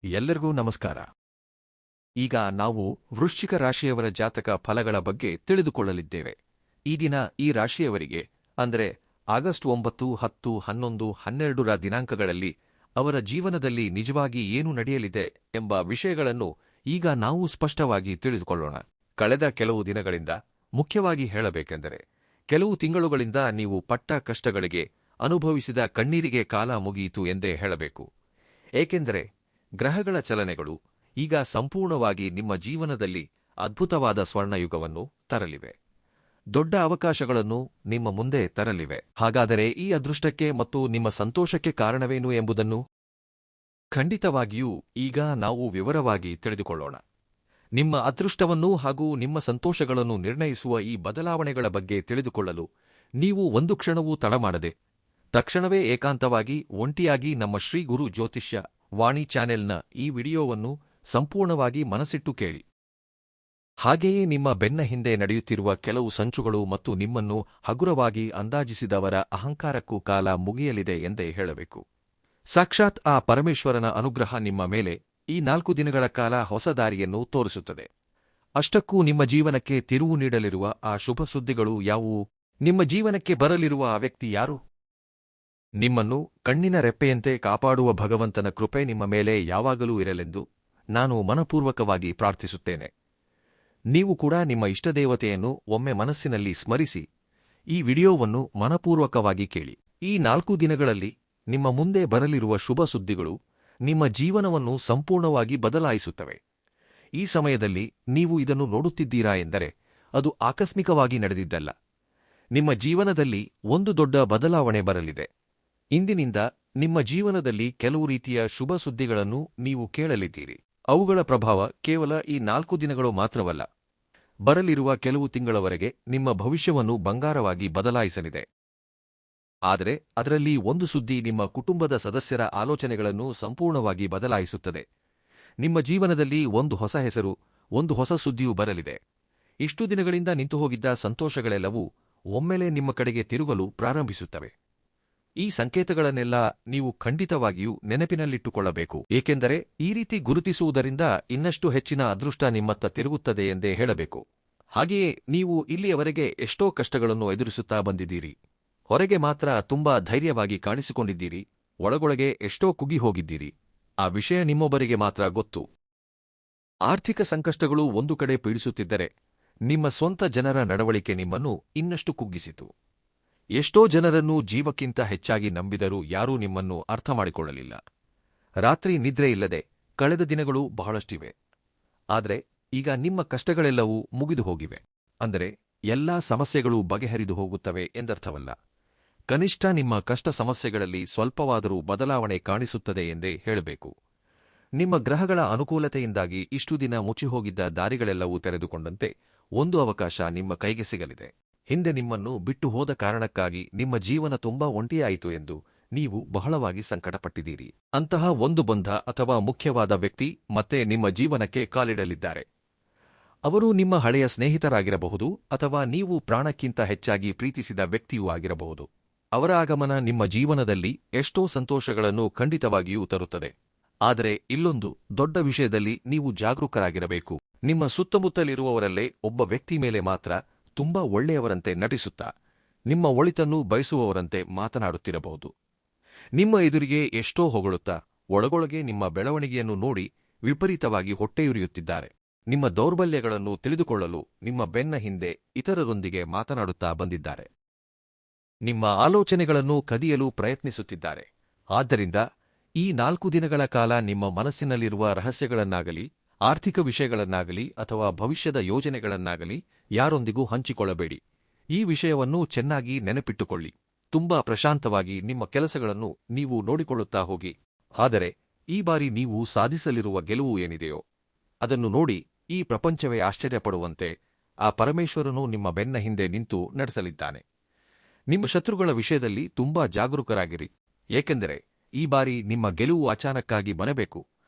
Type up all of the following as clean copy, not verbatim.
ಎಲ್ಲರಿಗೂ ನಮಸ್ಕಾರ. ಈಗ ನಾವು ವೃಶ್ಚಿಕ ರಾಶಿಯವರ ಜಾತಕ ಫಲಗಳ ಬಗ್ಗೆ ತಿಳಿದುಕೊಳ್ಳಲಿದ್ದೇವೆ. ಈ ದಿನ ಈ ರಾಶಿಯವರಿಗೆ ಅಂದರೆ ಆಗಸ್ಟ್ 9, 10, 11, 12ರ ದಿನಾಂಕಗಳಲ್ಲಿ ಅವರ ಜೀವನದಲ್ಲಿ ನಿಜವಾಗಿ ಏನು ನಡೆಯಲಿದೆ ಎಂಬ ವಿಷಯಗಳನ್ನು ಈಗ ನಾವು ಸ್ಪಷ್ಟವಾಗಿ ತಿಳಿದುಕೊಳ್ಳೋಣ. ಕಳೆದ ಕೆಲವು ದಿನಗಳಿಂದ, ಮುಖ್ಯವಾಗಿ ಹೇಳಬೇಕೆಂದರೆ ಕೆಲವು ತಿಂಗಳುಗಳಿಂದ ನೀವು ಪಟ್ಟ ಕಷ್ಟಗಳಿಗೆ, ಅನುಭವಿಸಿದ ಕಣ್ಣೀರಿಗೆ ಕಾಲ ಮುಗಿಯಿತು ಎಂದೇ ಹೇಳಬೇಕು. ಏಕೆಂದರೆ ಗ್ರಹಗಳ ಚಲನೆಗಳು ಈಗ ಸಂಪೂರ್ಣವಾಗಿ ನಿಮ್ಮ ಜೀವನದಲ್ಲಿ ಅದ್ಭುತವಾದ ಸ್ವರ್ಣಯುಗವನ್ನು ತರಲಿವೆ. ದೊಡ್ಡ ಅವಕಾಶಗಳನ್ನು ನಿಮ್ಮ ಮುಂದೆ ತರಲಿವೆ. ಹಾಗಾದರೆ ಈ ಅದೃಷ್ಟಕ್ಕೆ ಮತ್ತು ನಿಮ್ಮ ಸಂತೋಷಕ್ಕೆ ಕಾರಣವೇನು ಎಂಬುದನ್ನು ಖಂಡಿತವಾಗಿಯೂ ಈಗ ನಾವು ವಿವರವಾಗಿ ತಿಳಿದುಕೊಳ್ಳೋಣ. ನಿಮ್ಮ ಅದೃಷ್ಟವನ್ನು ಹಾಗೂ ನಿಮ್ಮ ಸಂತೋಷಗಳನ್ನು ನಿರ್ಣಯಿಸುವ ಈ ಬದಲಾವಣೆಗಳ ಬಗ್ಗೆ ತಿಳಿದುಕೊಳ್ಳಲು ನೀವು ಒಂದು ಕ್ಷಣವೂ ತಡಮಾಡದೆ ತಕ್ಷಣವೇ ಏಕಾಂತವಾಗಿ ಒಂಟಿಯಾಗಿ ನಮ್ಮ ಶ್ರೀ ಗುರು ಜ್ಯೋತಿಷ್ಯ ವಾಣಿ ಚಾನೆಲ್ನ ಈ ವಿಡಿಯೋವನ್ನು ಸಂಪೂರ್ಣವಾಗಿ ಮನಸ್ಸಿಟ್ಟು ಕೇಳಿ. ಹಾಗೆಯೇ ನಿಮ್ಮ ಬೆನ್ನ ಹಿಂದೆ ನಡೆಯುತ್ತಿರುವ ಕೆಲವು ಸಂಚುಗಳು ಮತ್ತು ನಿಮ್ಮನ್ನು ಹಗುರವಾಗಿ ಅಂದಾಜಿಸಿದವರ ಅಹಂಕಾರಕ್ಕೂ ಕಾಲ ಮುಗಿಯಲಿದೆ ಎಂದೇ ಹೇಳಬೇಕು. ಸಾಕ್ಷಾತ್ ಆ ಪರಮೇಶ್ವರನ ಅನುಗ್ರಹ ನಿಮ್ಮ ಮೇಲೆ ಈ 4 ದಿನಗಳ ಕಾಲ ಹೊಸ ದಾರಿಯನ್ನು ತೋರಿಸುತ್ತದೆ. ಅಷ್ಟಕ್ಕೂ ನಿಮ್ಮ ಜೀವನಕ್ಕೆ ತಿರುವು ನೀಡಲಿರುವ ಆ ಶುಭ ಸುದ್ದಿಗಳು ಯಾವುವು? ನಿಮ್ಮ ಜೀವನಕ್ಕೆ ಬರಲಿರುವ ಆ ವ್ಯಕ್ತಿ ಯಾರು? ನಿಮ್ಮನ್ನು ಕಣ್ಣಿನ ರೆಪ್ಪೆಯಂತೆ ಕಾಪಾಡುವ ಭಗವಂತನ ಕೃಪೆ ನಿಮ್ಮ ಮೇಲೆ ಯಾವಾಗಲೂ ಇರಲೆಂದು ನಾನು ಮನಪೂರ್ವಕವಾಗಿ ಪ್ರಾರ್ಥಿಸುತ್ತೇನೆ. ನೀವು ಕೂಡ ನಿಮ್ಮ ಇಷ್ಟದೇವತೆಯನ್ನು ಒಮ್ಮೆ ಮನಸ್ಸಿನಲ್ಲಿ ಸ್ಮರಿಸಿ ಈ ವಿಡಿಯೋವನ್ನು ಮನಪೂರ್ವಕವಾಗಿ ಕೇಳಿ. ಈ 4 ದಿನಗಳಲ್ಲಿ ನಿಮ್ಮ ಮುಂದೆ ಬರಲಿರುವ ಶುಭ ಸುದ್ದಿಗಳು ನಿಮ್ಮ ಜೀವನವನ್ನು ಸಂಪೂರ್ಣವಾಗಿ ಬದಲಾಯಿಸುತ್ತವೆ. ಈ ಸಮಯದಲ್ಲಿ ನೀವು ಇದನ್ನು ನೋಡುತ್ತಿದ್ದೀರಾ ಎಂದರೆ ಅದು ಆಕಸ್ಮಿಕವಾಗಿ ನಡೆದಿದ್ದಲ್ಲ. ನಿಮ್ಮ ಜೀವನದಲ್ಲಿ ಒಂದು ದೊಡ್ಡ ಬದಲಾವಣೆ ಬರಲಿದೆ. ಇಂದಿನಿಂದ ನಿಮ್ಮ ಜೀವನದಲ್ಲಿ ಕೆಲವು ರೀತಿಯ ಶುಭ ಸುದ್ದಿಗಳನ್ನು ನೀವು ಕೇಳಲಿದ್ದೀರಿ. ಅವುಗಳ ಪ್ರಭಾವ ಕೇವಲ ಈ 4 ದಿನಗಳು ಮಾತ್ರವಲ್ಲ, ಬರಲಿರುವ ಕೆಲವು ತಿಂಗಳವರೆಗೆ ನಿಮ್ಮ ಭವಿಷ್ಯವನ್ನು ಬಂಗಾರವಾಗಿ ಬದಲಾಯಿಸಲಿದೆ. ಆದರೆ ಅದರಲ್ಲಿ ಒಂದು ಸುದ್ದಿ ನಿಮ್ಮ ಕುಟುಂಬದ ಸದಸ್ಯರ ಆಲೋಚನೆಗಳನ್ನು ಸಂಪೂರ್ಣವಾಗಿ ಬದಲಾಯಿಸುತ್ತದೆ. ನಿಮ್ಮ ಜೀವನದಲ್ಲಿ ಒಂದು ಹೊಸ ಹೆಸರು, ಒಂದು ಹೊಸ ಸುದ್ದಿಯೂ ಬರಲಿದೆ. ಇಷ್ಟು ದಿನಗಳಿಂದ ನಿಂತುಹೋಗಿದ್ದ ಸಂತೋಷಗಳೆಲ್ಲವೂ ಒಮ್ಮೆಲೆ ನಿಮ್ಮ ಕಡೆಗೆ ತಿರುಗಲು ಪ್ರಾರಂಭಿಸುತ್ತವೆ. ಈ ಸಂಕೇತಗಳನ್ನೆಲ್ಲ ನೀವು ಖಂಡಿತವಾಗಿಯೂ ನೆನಪಿನಲ್ಲಿಟ್ಟುಕೊಳ್ಳಬೇಕು. ಏಕೆಂದರೆ ಈ ರೀತಿ ಗುರುತಿಸುವುದರಿಂದ ಇನ್ನಷ್ಟು ಹೆಚ್ಚಿನ ಅದೃಷ್ಟ ನಿಮ್ಮತ್ತ ತಿರುಗುತ್ತದೆ ಎಂದೇ ಹೇಳಬೇಕು. ಹಾಗೆಯೇ ನೀವು ಇಲ್ಲಿಯವರೆಗೆ ಎಷ್ಟೋ ಕಷ್ಟಗಳನ್ನು ಎದುರಿಸುತ್ತಾ ಬಂದಿದ್ದೀರಿ. ಹೊರಗೆ ಮಾತ್ರ ತುಂಬಾ ಧೈರ್ಯವಾಗಿ ಕಾಣಿಸಿಕೊಂಡಿದ್ದೀರಿ, ಒಳಗೊಳಗೆ ಎಷ್ಟೋ ಕುಗ್ಗಿ ಹೋಗಿದ್ದೀರಿ. ಆ ವಿಷಯ ನಿಮ್ಮೊಬ್ಬರಿಗೆ ಮಾತ್ರ ಗೊತ್ತು. ಆರ್ಥಿಕ ಸಂಕಷ್ಟಗಳು ಒಂದು ಕಡೆ ಪೀಡಿಸುತ್ತಿದ್ದರೆ, ನಿಮ್ಮ ಸ್ವಂತ ಜನರ ನಡವಳಿಕೆ ನಿಮ್ಮನ್ನು ಇನ್ನಷ್ಟು ಕುಗ್ಗಿಸಿತು. ಎಷ್ಟೋ ಜನರನ್ನು ಜೀವಕ್ಕಿಂತ ಹೆಚ್ಚಾಗಿ ನಂಬಿದರೂ ಯಾರೂ ನಿಮ್ಮನ್ನು ಅರ್ಥಮಾಡಿಕೊಳ್ಳಲಿಲ್ಲ. ರಾತ್ರಿ ನಿದ್ರೆ ಇಲ್ಲದೆ ಕಳೆದ ದಿನಗಳು ಬಹಳಷ್ಟಿವೆ. ಆದರೆ ಈಗ ನಿಮ್ಮ ಕಷ್ಟಗಳೆಲ್ಲವೂ ಮುಗಿದು ಹೋಗಿವೆ. ಅಂದರೆ ಎಲ್ಲಾ ಸಮಸ್ಯೆಗಳು ಬಗೆಹರಿದು ಹೋಗುತ್ತವೆ ಎಂದರ್ಥವಲ್ಲ. ಕನಿಷ್ಠ ನಿಮ್ಮ ಕಷ್ಟ ಸಮಸ್ಯೆಗಳಲ್ಲಿ ಸ್ವಲ್ಪವಾದರೂ ಬದಲಾವಣೆ ಕಾಣಿಸುತ್ತದೆ ಎಂದೇ ಹೇಳಬೇಕು. ನಿಮ್ಮ ಗ್ರಹಗಳ ಅನುಕೂಲತೆಯಿಂದಾಗಿ ಇಷ್ಟು ದಿನ ಮುಚ್ಚಿಹೋಗಿದ್ದ ದಾರಿಗಳೆಲ್ಲವೂ ತೆರೆದುಕೊಂಡಂತೆ ಒಂದು ಅವಕಾಶ ನಿಮ್ಮ ಕೈಗೆ ಸಿಗಲಿದೆ. ಹಿಂದೆ ನಿಮ್ಮನ್ನು ಬಿಟ್ಟು ಹೋದ ಕಾರಣಕ್ಕಾಗಿ ನಿಮ್ಮ ಜೀವನ ತುಂಬಾ ಒಂಟಿಯಾಯಿತು ಎಂದು ನೀವು ಬಹಳವಾಗಿ ಸಂಕಟಪಟ್ಟಿದ್ದೀರಿ. ಅಂತಹ ಒಂದು ಬಂಧ ಅಥವಾ ಮುಖ್ಯವಾದ ವ್ಯಕ್ತಿ ಮತ್ತೆ ನಿಮ್ಮ ಜೀವನಕ್ಕೆ ಕಾಲಿಡಲಿದ್ದಾರೆ. ಅವರು ನಿಮ್ಮ ಹಳೆಯ ಸ್ನೇಹಿತರಾಗಿರಬಹುದು ಅಥವಾ ನೀವು ಪ್ರಾಣಕ್ಕಿಂತ ಹೆಚ್ಚಾಗಿ ಪ್ರೀತಿಸಿದ ವ್ಯಕ್ತಿಯೂ ಆಗಿರಬಹುದು. ಅವರ ಆಗಮನ ನಿಮ್ಮ ಜೀವನದಲ್ಲಿ ಎಷ್ಟೋ ಸಂತೋಷಗಳನ್ನು ಖಂಡಿತವಾಗಿಯೂ ತರುತ್ತದೆ. ಆದರೆ ಇಲ್ಲೊಂದು ದೊಡ್ಡ ವಿಷಯದಲ್ಲಿ ನೀವು ಜಾಗರೂಕರಾಗಿರಬೇಕು. ನಿಮ್ಮ ಸುತ್ತಮುತ್ತಲಿರುವವರಲ್ಲೇ ಒಬ್ಬ ವ್ಯಕ್ತಿ ಮೇಲೆ ಮಾತ್ರ ತುಂಬಾ ಒಳ್ಳೆಯವರಂತೆ ನಟಿಸುತ್ತಾ, ನಿಮ್ಮ ಒಳಿತನ್ನು ಬಯಸುವವರಂತೆ ಮಾತನಾಡುತ್ತಿರಬಹುದು. ನಿಮ್ಮ ಎದುರಿಗೆ ಎಷ್ಟೋ ಹೊಗಳುತ್ತಾ, ಒಳಗೊಳಗೆ ನಿಮ್ಮ ಬೆಳವಣಿಗೆಯನ್ನು ನೋಡಿ ವಿಪರೀತವಾಗಿ ಹೊಟ್ಟೆಯುರಿಯುತ್ತಿದ್ದಾರೆ. ನಿಮ್ಮ ದೌರ್ಬಲ್ಯಗಳನ್ನು ತಿಳಿದುಕೊಳ್ಳಲು ನಿಮ್ಮ ಬೆನ್ನ ಹಿಂದೆ ಇತರರೊಂದಿಗೆ ಮಾತನಾಡುತ್ತಾ ಬಂದಿದ್ದಾರೆ. ನಿಮ್ಮ ಆಲೋಚನೆಗಳನ್ನು ಕದಿಯಲು ಪ್ರಯತ್ನಿಸುತ್ತಿದ್ದಾರೆ. ಆದ್ದರಿಂದ ಈ 4 ದಿನಗಳ ಕಾಲ ನಿಮ್ಮ ಮನಸ್ಸಿನಲ್ಲಿರುವ ರಹಸ್ಯಗಳನ್ನಾಗಲಿ, ಆರ್ಥಿಕ ವಿಷಯಗಳನ್ನಾಗಲಿ ಅಥವಾ ಭವಿಷ್ಯದ ಯೋಜನೆಗಳನ್ನಾಗಲಿ ಯಾರೊಂದಿಗೂ ಹಂಚಿಕೊಳ್ಳಬೇಡಿ. ಈ ವಿಷಯವನ್ನು ಚೆನ್ನಾಗಿ ನೆನಪಿಟ್ಟುಕೊಳ್ಳಿ. ತುಂಬಾ ಪ್ರಶಾಂತವಾಗಿ ನಿಮ್ಮ ಕೆಲಸಗಳನ್ನು ನೀವು ನೋಡಿಕೊಳ್ಳುತ್ತಾ ಹೋಗಿ. ಆದರೆ ಈ ಬಾರಿ ನೀವು ಸಾಧಿಸಲಿರುವ ಗೆಲುವು ಏನಿದೆಯೋ ಅದನ್ನು ನೋಡಿ ಈ ಪ್ರಪಂಚವೇ ಆಶ್ಚರ್ಯಪಡುವಂತೆ ಆ ಪರಮೇಶ್ವರನು ನಿಮ್ಮ ಬೆನ್ನ ಹಿಂದೆ ನಿಂತು ನಡೆಸಲಿದ್ದಾನೆ. ನಿಮ್ಮ ಶತ್ರುಗಳ ವಿಷಯದಲ್ಲಿ ತುಂಬಾ ಜಾಗರೂಕರಾಗಿರಿ. ಏಕೆಂದರೆ ಈ ಬಾರಿ ನಿಮ್ಮ ಗೆಲುವು ಅಚಾನಕ್ಕಾಗಿ ಬರಬೇಕು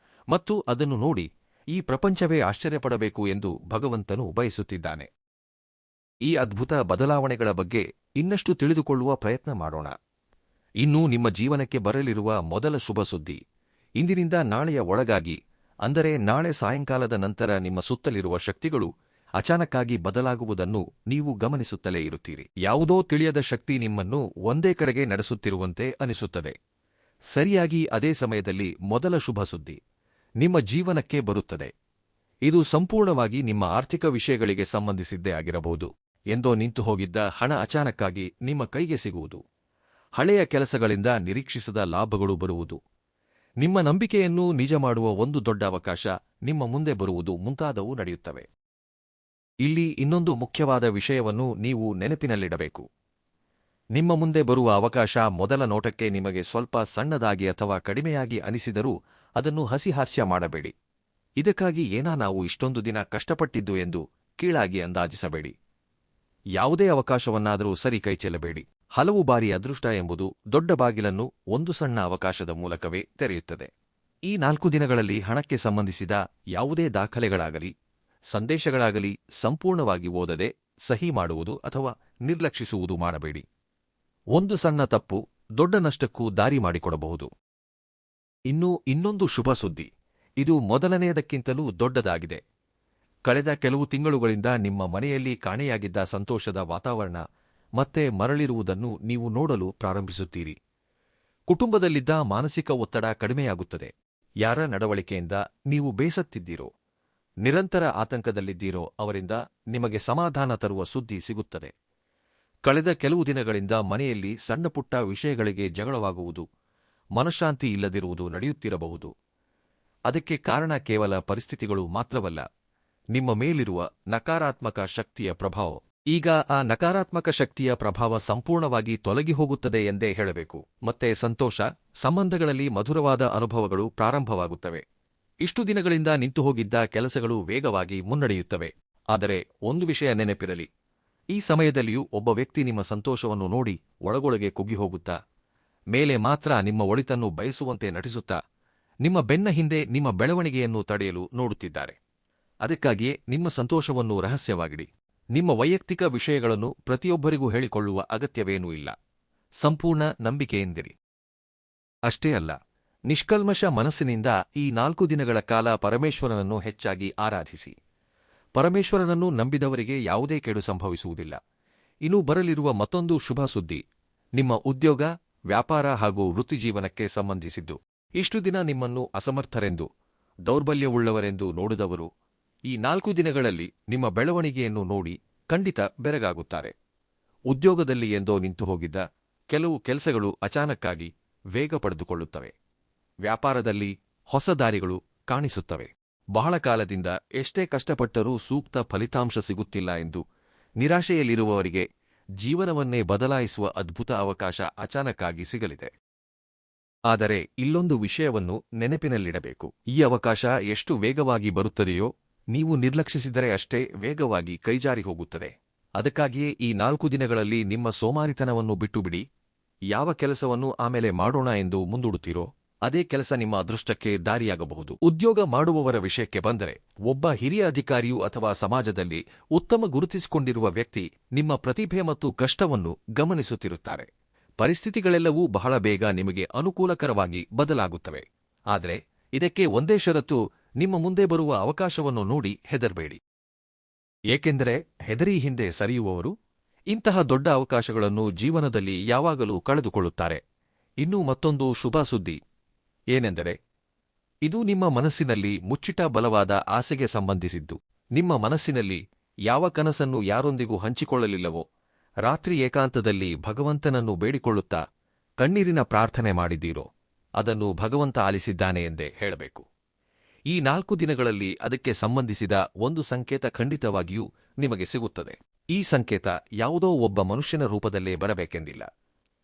ಮತ್ತು ಅದನ್ನು ನೋಡಿ ಈ ಪ್ರಪಂಚವೇ ಆಶ್ಚರ್ಯಪಡಬೇಕು ಎಂದು ಭಗವಂತನು ಬಯಸುತ್ತಿದ್ದಾನೆ. ಈ ಅದ್ಭುತ ಬದಲಾವಣೆಗಳ ಬಗ್ಗೆ ಇನ್ನಷ್ಟು ತಿಳಿದುಕೊಳ್ಳುವ ಪ್ರಯತ್ನ ಮಾಡೋಣ. ಇನ್ನೂ ನಿಮ್ಮ ಜೀವನಕ್ಕೆ ಬರಲಿರುವ ಮೊದಲ ಶುಭ ಸುದ್ದಿ ಇಂದಿನಿಂದ ನಾಳೆಯ ಒಳಗಾಗಿ, ಅಂದರೆ ನಾಳೆ ಸಾಯಂಕಾಲದ ನಂತರ ನಿಮ್ಮ ಸುತ್ತಲಿರುವ ಶಕ್ತಿಗಳು ಅಚಾನಕ್ಕಾಗಿ ಬದಲಾಗುವುದನ್ನು ನೀವು ಗಮನಿಸುತ್ತಲೇ ಇರುತ್ತೀರಿ. ಯಾವುದೋ ತಿಳಿಯದ ಶಕ್ತಿ ನಿಮ್ಮನ್ನು ಒಂದೇ ಕಡೆಗೆ ನಡೆಸುತ್ತಿರುವಂತೆ ಅನಿಸುತ್ತದೆ. ಸರಿಯಾಗಿ ಅದೇ ಸಮಯದಲ್ಲಿ ಮೊದಲ ಶುಭ ಸುದ್ದಿ ನಿಮ್ಮ ಜೀವನಕ್ಕೆ ಬರುತ್ತದೆ. ಇದು ಸಂಪೂರ್ಣವಾಗಿ ನಿಮ್ಮ ಆರ್ಥಿಕ ವಿಷಯಗಳಿಗೆ ಸಂಬಂಧಿಸಿದ್ದೇ ಆಗಿರಬಹುದು. ಎಂದೋ ನಿಂತು ಹೋಗಿದ್ದ ಹಣ ಅಚಾನಕ್ಕಾಗಿ ನಿಮ್ಮ ಕೈಗೆ ಸಿಗುವುದು, ಹಳೆಯ ಕೆಲಸಗಳಿಂದ ನಿರೀಕ್ಷಿಸದ ಲಾಭಗಳು ಬರುವುದು, ನಿಮ್ಮ ನಂಬಿಕೆಯನ್ನು ನಿಜ ಮಾಡುವ ಒಂದು ದೊಡ್ಡ ಅವಕಾಶ ನಿಮ್ಮ ಮುಂದೆ ಬರುವುದು ಮುಂತಾದವು ನಡೆಯುತ್ತವೆ. ಇಲ್ಲಿ ಇನ್ನೊಂದು ಮುಖ್ಯವಾದ ವಿಷಯವನ್ನು ನೀವು ನೆನಪಿನಲ್ಲಿಡಬೇಕು. ನಿಮ್ಮ ಮುಂದೆ ಬರುವ ಅವಕಾಶ ಮೊದಲ ನೋಟಕ್ಕೆ ನಿಮಗೆ ಸ್ವಲ್ಪ ಸಣ್ಣದಾಗಿ ಅಥವಾ ಕಡಿಮೆಯಾಗಿ ಅನಿಸಿದರೂ ಅದನ್ನು ಹಸಿಹಾಸ್ಯ ಮಾಡಬೇಡಿ. ಇದಕ್ಕಾಗಿ ನಾವು ಇಷ್ಟೊಂದು ದಿನ ಕಷ್ಟಪಟ್ಟಿದ್ದು ಎಂದು ಕೀಳಾಗಿ ಅಂದಾಜಿಸಬೇಡಿ. ಯಾವುದೇ ಅವಕಾಶವನ್ನಾದರೂ ಸರಿ ಕೈಚೆಲ್ಲಬೇಡಿ. ಹಲವು ಬಾರಿ ಅದೃಷ್ಟ ಎಂಬುದು ದೊಡ್ಡ ಬಾಗಿಲನ್ನು ಒಂದು ಸಣ್ಣ ಅವಕಾಶದ ಮೂಲಕವೇ ತೆರೆಯುತ್ತದೆ. ಈ 4 ದಿನಗಳಲ್ಲಿ ಹಣಕ್ಕೆ ಸಂಬಂಧಿಸಿದ ಯಾವುದೇ ದಾಖಲೆಗಳಾಗಲಿ ಸಂದೇಶಗಳಾಗಲಿ ಸಂಪೂರ್ಣವಾಗಿ ಓದದೆ ಸಹಿ ಮಾಡುವುದು ಅಥವಾ ನಿರ್ಲಕ್ಷಿಸುವುದು ಮಾಡಬೇಡಿ. ಒಂದು ಸಣ್ಣ ತಪ್ಪು ದೊಡ್ಡ ನಷ್ಟಕ್ಕೂ ದಾರಿ ಮಾಡಿಕೊಡಬಹುದು. ಇನ್ನೊಂದು ಶುಭ ಸುದ್ದಿ, ಇದು ಮೊದಲನೆಯದಕ್ಕಿಂತಲೂ ದೊಡ್ಡದಾಗಿದೆ. ಕಳೆದ ಕೆಲವು ತಿಂಗಳುಗಳಿಂದ ನಿಮ್ಮ ಮನೆಯಲ್ಲಿ ಕಾಣೆಯಾಗಿದ್ದ ಸಂತೋಷದ ವಾತಾವರಣ ಮತ್ತೆ ಮರಳಿರುವುದನ್ನು ನೀವು ನೋಡಲು ಪ್ರಾರಂಭಿಸುತ್ತೀರಿ. ಕುಟುಂಬದಲ್ಲಿದ್ದ ಮಾನಸಿಕ ಒತ್ತಡ ಕಡಿಮೆಯಾಗುತ್ತದೆ. ಯಾರ ನಡವಳಿಕೆಯಿಂದ ನೀವು ಬೇಸತ್ತಿದ್ದೀರೋ, ನಿರಂತರ ಆತಂಕದಲ್ಲಿದ್ದೀರೋ ಅವರಿಂದ ನಿಮಗೆ ಸಮಾಧಾನ ತರುವ ಸುದ್ದಿ ಸಿಗುತ್ತದೆ. ಕಳೆದ ಕೆಲವು ದಿನಗಳಿಂದ ಮನೆಯಲ್ಲಿ ಸಣ್ಣಪುಟ್ಟ ವಿಷಯಗಳಿಗೆ ಜಗಳವಾಗುವುದು, ಮನಃಶಾಂತಿ ಇಲ್ಲದಿರುವುದು ನಡೆಯುತ್ತಿರಬಹುದು. ಅದಕ್ಕೆ ಕಾರಣ ಕೇವಲ ಪರಿಸ್ಥಿತಿಗಳು ಮಾತ್ರವಲ್ಲ, ನಿಮ್ಮ ಮೇಲಿರುವ ನಕಾರಾತ್ಮಕ ಶಕ್ತಿಯ ಪ್ರಭಾವ. ಈಗ ಆ ನಕಾರಾತ್ಮಕ ಶಕ್ತಿಯ ಪ್ರಭಾವ ಸಂಪೂರ್ಣವಾಗಿ ತೊಲಗಿ ಹೋಗುತ್ತದೆ ಎಂದೇ ಹೇಳಬೇಕು. ಮತ್ತೆ ಸಂತೋಷ, ಸಂಬಂಧಗಳಲ್ಲಿ ಮಧುರವಾದ ಅನುಭವಗಳು ಪ್ರಾರಂಭವಾಗುತ್ತವೆ. ಇಷ್ಟು ದಿನಗಳಿಂದ ನಿಂತುಹೋಗಿದ್ದ ಕೆಲಸಗಳು ವೇಗವಾಗಿ ಮುನ್ನಡೆಯುತ್ತವೆ. ಆದರೆ ಒಂದು ವಿಷಯ ನೆನಪಿರಲಿ, ಈ ಸಮಯದಲ್ಲಿಯೂ ಒಬ್ಬ ವ್ಯಕ್ತಿ ನಿಮ್ಮ ಸಂತೋಷವನ್ನು ನೋಡಿ ಒಳಗೊಳಗೆ ಕುಗ್ಗಿಹೋಗುತ್ತಾ, ಮೇಲೆ ಮಾತ್ರ ನಿಮ್ಮ ಒಳಿತನ್ನು ಬಯಸುವಂತೆ ನಟಿಸುತ್ತಾ, ನಿಮ್ಮ ಬೆನ್ನ ಹಿಂದೆ ನಿಮ್ಮ ಬೆಳವಣಿಗೆಯನ್ನು ತಡೆಯಲು ನೋಡುತ್ತಿದ್ದಾರೆ. ಅದಕ್ಕಾಗಿಯೇ ನಿಮ್ಮ ಸಂತೋಷವನ್ನು ರಹಸ್ಯವಾಗಿಡಿ. ನಿಮ್ಮ ವೈಯಕ್ತಿಕ ವಿಷಯಗಳನ್ನು ಪ್ರತಿಯೊಬ್ಬರಿಗೂ ಹೇಳಿಕೊಳ್ಳುವ ಅಗತ್ಯವೇನೂ ಇಲ್ಲ. ಸಂಪೂರ್ಣ ನಂಬಿಕೆಯಿಂದಿರಿ. ಅಷ್ಟೇ ಅಲ್ಲ, ನಿಷ್ಕಲ್ಮಶ ಮನಸ್ಸಿನಿಂದ ಈ 4 ದಿನಗಳ ಕಾಲ ಪರಮೇಶ್ವರನನ್ನು ಹೆಚ್ಚಾಗಿ ಆರಾಧಿಸಿ. ಪರಮೇಶ್ವರನನ್ನು ನಂಬಿದವರಿಗೆ ಯಾವುದೇ ಕೇಡು ಸಂಭವಿಸುವುದಿಲ್ಲ. ಇನ್ನು ಬರಲಿರುವ ಮತ್ತೊಂದು ಶುಭ ಸುದ್ದಿ ನಿಮ್ಮ ಉದ್ಯೋಗ, ವ್ಯಾಪಾರ ಹಾಗೂ ವೃತ್ತಿಜೀವನಕ್ಕೆ ಸಂಬಂಧಿಸಿದ್ದು. ಇಷ್ಟು ದಿನ ನಿಮ್ಮನ್ನು ಅಸಮರ್ಥರೆಂದು, ದೌರ್ಬಲ್ಯವುಳ್ಳವರೆಂದು ನೋಡಿದವರು ಈ 4 ದಿನಗಳಲ್ಲಿ ನಿಮ್ಮ ಬೆಳವಣಿಗೆಯನ್ನು ನೋಡಿ ಖಂಡಿತ ಬೆರಗಾಗುತ್ತಾರೆ. ಉದ್ಯೋಗದಲ್ಲಿ ಎಂದೋ ನಿಂತು ಹೋಗಿದ್ದ ಕೆಲವು ಕೆಲಸಗಳು ಅಚಾನಕ್ಕಾಗಿ ವೇಗ ಪಡೆದುಕೊಳ್ಳುತ್ತವೆ. ವ್ಯಾಪಾರದಲ್ಲಿ ಹೊಸ ದಾರಿಗಳು ಕಾಣಿಸುತ್ತವೆ. ಬಹಳ ಕಾಲದಿಂದ ಎಷ್ಟೇ ಕಷ್ಟಪಟ್ಟರೂ ಸೂಕ್ತ ಫಲಿತಾಂಶ ಸಿಗುತ್ತಿಲ್ಲ ಎಂದು ನಿರಾಶೆಯಲ್ಲಿರುವವರಿಗೆ ಜೀವನವನ್ನೇ ಬದಲಾಯಿಸುವ ಅದ್ಭುತ ಅವಕಾಶ ಅಚಾನಕ್ಕಾಗಿ ಸಿಗಲಿದೆ. ಆದರೆ ಇಲ್ಲೊಂದು ವಿಷಯವನ್ನು ನೆನಪಿನಲ್ಲಿಡಬೇಕು. ಈ ಅವಕಾಶ ಎಷ್ಟು ವೇಗವಾಗಿ ಬರುತ್ತದೆಯೋ, ನೀವು ನಿರ್ಲಕ್ಷಿಸಿದರೆ ಅಷ್ಟೇ ವೇಗವಾಗಿ ಕೈಜಾರಿ ಹೋಗುತ್ತದೆ. ಅದಕ್ಕಾಗಿಯೇ ಈ 4 ದಿನಗಳಲ್ಲಿ ನಿಮ್ಮ ಸೋಮಾರಿತನವನ್ನು ಬಿಟ್ಟುಬಿಡಿ. ಯಾವ ಕೆಲಸವನ್ನು ಆಮೇಲೆ ಮಾಡೋಣ ಎಂದು ಮುಂದೂಡುತ್ತೀರೋ ಅದೇ ಕೆಲಸ ನಿಮ್ಮ ಅದೃಷ್ಟಕ್ಕೆ ದಾರಿಯಾಗಬಹುದು. ಉದ್ಯೋಗ ಮಾಡುವವರ ವಿಷಯಕ್ಕೆ ಬಂದರೆ, ಒಬ್ಬ ಹಿರಿಯ ಅಧಿಕಾರಿಯು ಅಥವಾ ಸಮಾಜದಲ್ಲಿ ಉತ್ತಮ ಗುರುತಿಸಿಕೊಂಡಿರುವ ವ್ಯಕ್ತಿ ನಿಮ್ಮ ಪ್ರತಿಭೆ ಮತ್ತು ಕಷ್ಟವನ್ನು ಗಮನಿಸುತ್ತಿರುತ್ತಾರೆ. ಪರಿಸ್ಥಿತಿಗಳೆಲ್ಲವೂ ಬಹಳ ಬೇಗ ನಿಮಗೆ ಅನುಕೂಲಕರವಾಗಿ ಬದಲಾಗುತ್ತವೆ. ಆದರೆ ಇದಕ್ಕೆ ಒಂದೇ ಷರತ್ತು, ನಿಮ್ಮ ಮುಂದೆ ಬರುವ ಅವಕಾಶವನ್ನು ನೋಡಿ ಹೆದರಬೇಡಿ. ಏಕೆಂದರೆ ಹೆದರಿ ಹಿಂದೆ ಸರಿಯುವವರು ಇಂತಹ ದೊಡ್ಡ ಅವಕಾಶಗಳನ್ನು ಜೀವನದಲ್ಲಿ ಯಾವಾಗಲೂ ಕಳೆದುಕೊಳ್ಳುತ್ತಾರೆ. ಇನ್ನೂ ಮತ್ತೊಂದು ಶುಭ ಸುದ್ದಿ ಏನೆಂದರೆ, ಇದು ನಿಮ್ಮ ಮನಸ್ಸಿನಲ್ಲಿ ಮುಚ್ಚಿಟ್ಟ ಬಲವಾದ ಆಸೆಗೆ ಸಂಬಂಧಿಸಿದ್ದು. ನಿಮ್ಮ ಮನಸ್ಸಿನಲ್ಲಿ ಯಾವ ಕನಸನ್ನು ಯಾರೊಂದಿಗೂ ಹಂಚಿಕೊಳ್ಳಲಿಲ್ಲವೋ, ರಾತ್ರಿ ಏಕಾಂತದಲ್ಲಿ ಭಗವಂತನನ್ನು ಬೇಡಿಕೊಳ್ಳುತ್ತಾ ಕಣ್ಣೀರಿನ ಪ್ರಾರ್ಥನೆ ಮಾಡಿದ್ದೀರೋ, ಅದನ್ನು ಭಗವಂತ ಆಲಿಸಿದ್ದಾನೆ ಎಂದೇ ಹೇಳಬೇಕು. ಈ 4 ದಿನಗಳಲ್ಲಿ ಅದಕ್ಕೆ ಸಂಬಂಧಿಸಿದ ಒಂದು ಸಂಕೇತ ಖಂಡಿತವಾಗಿಯೂ ನಿಮಗೆ ಸಿಗುತ್ತದೆ. ಈ ಸಂಕೇತ ಯಾವುದೋ ಒಬ್ಬ ಮನುಷ್ಯನ ರೂಪದಲ್ಲೇ ಬರಬೇಕೆಂದಿಲ್ಲ.